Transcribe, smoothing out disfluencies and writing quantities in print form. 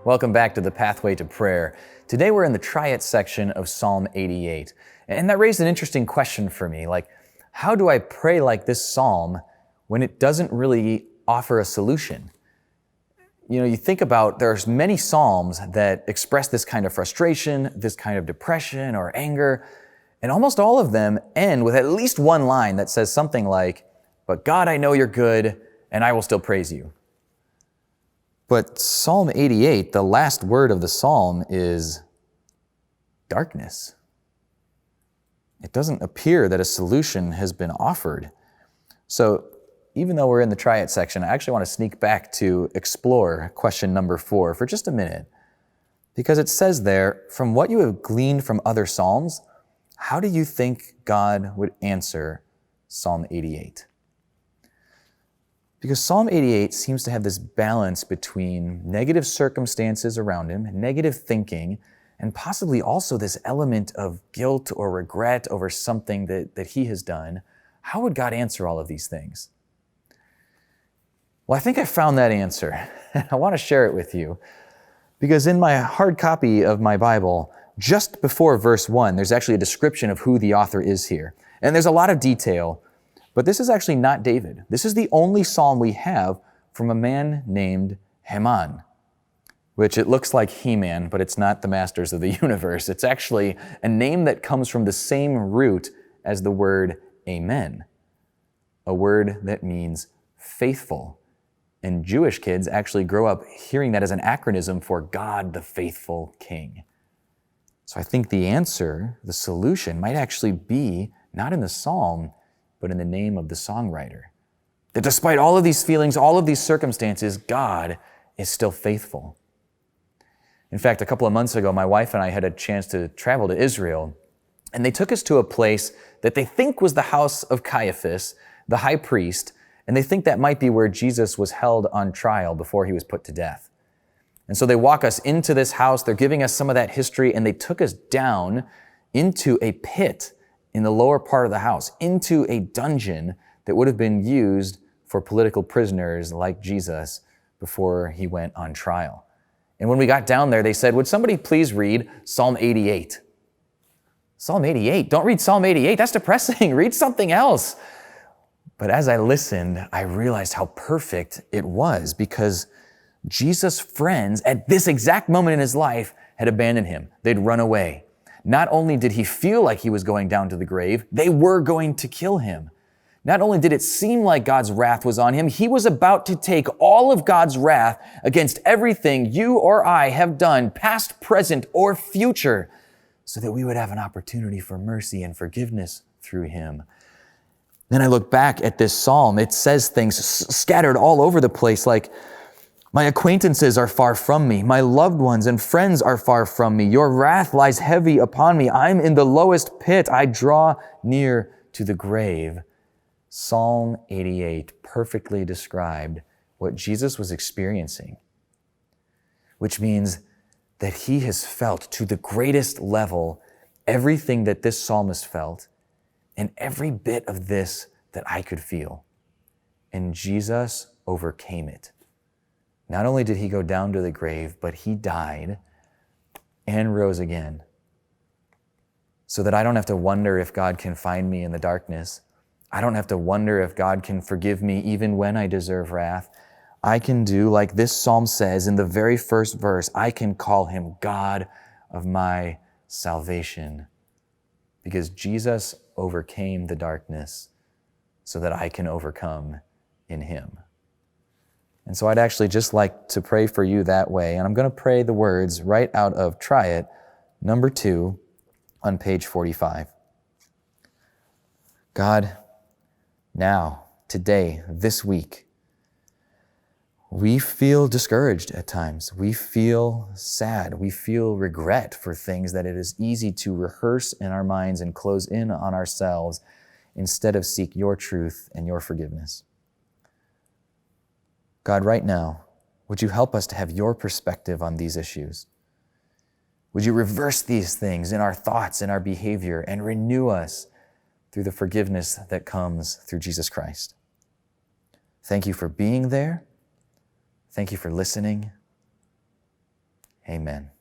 Welcome back to the Pathway to Prayer. Today we're in the Try It section of Psalm 88. And that raised an interesting question for me, like, how do I pray like this psalm when it doesn't really offer a solution? You think about there's many psalms that express this kind of frustration, this kind of depression or anger, and almost all of them end with at least one line that says something like, "But God, I know you're good, and I will still praise you." But Psalm 88, the last word of the psalm is darkness. It doesn't appear that a solution has been offered. So even though we're in the Try It section, I actually want to sneak back to explore question number 4 for just a minute. Because it says there, from what you have gleaned from other psalms, how do you think God would answer Psalm 88? Because Psalm 88 seems to have this balance between negative circumstances around him, negative thinking, and possibly also this element of guilt or regret over something that he has done. How would God answer all of these things? Well, I think I found that answer, and I want to share it with you. Because in my hard copy of my Bible, just before verse 1, there's actually a description of who the author is here. And there's a lot of detail. But this is actually not David. This is the only psalm we have from a man named Heman, which it looks like He-Man, but it's not the masters of the universe. It's actually a name that comes from the same root as the word amen, a word that means faithful. And Jewish kids actually grow up hearing that as an acronym for God the faithful King. So I think the answer, the solution, might actually be not in the psalm, but in the name of the songwriter. That despite all of these feelings, all of these circumstances, God is still faithful. In fact, a couple of months ago, my wife and I had a chance to travel to Israel, and they took us to a place that they think was the house of Caiaphas, the high priest, and they think that might be where Jesus was held on trial before he was put to death. And so they walk us into this house, they're giving us some of that history, and they took us down into a pit in the lower part of the house, into a dungeon that would have been used for political prisoners like Jesus before he went on trial. And when we got down there, they said, "Would somebody please read Psalm 88? Psalm 88? Don't read Psalm 88. That's depressing. Read something else." But as I listened, I realized how perfect it was, because Jesus' friends at this exact moment in his life had abandoned him. They'd run away. Not only did he feel like he was going down to the grave, they were going to kill him. Not only did it seem like God's wrath was on him, he was about to take all of God's wrath against everything you or I have done, past, present, or future, so that we would have an opportunity for mercy and forgiveness through him. Then I look back at this psalm. It says things scattered all over the place, like, "My acquaintances are far from me. My loved ones and friends are far from me. Your wrath lies heavy upon me. I'm in the lowest pit. I draw near to the grave." Psalm 88 perfectly described what Jesus was experiencing, which means that he has felt to the greatest level everything that this psalmist felt, and every bit of this that I could feel. And Jesus overcame it. Not only did he go down to the grave, but he died and rose again, so that I don't have to wonder if God can find me in the darkness. I don't have to wonder if God can forgive me even when I deserve wrath. I can do like this psalm says in the very first verse, I can call him God of my salvation, because Jesus overcame the darkness so that I can overcome in him. And so I'd actually just like to pray for you that way. And I'm going to pray the words right out of Try It, number 2, on page 45. God, now, today, this week, we feel discouraged at times. We feel sad. We feel regret for things that it is easy to rehearse in our minds and close in on ourselves instead of seek your truth and your forgiveness. God, right now, would you help us to have your perspective on these issues? Would you reverse these things in our thoughts and our behavior and renew us through the forgiveness that comes through Jesus Christ? Thank you for being there. Thank you for listening. Amen.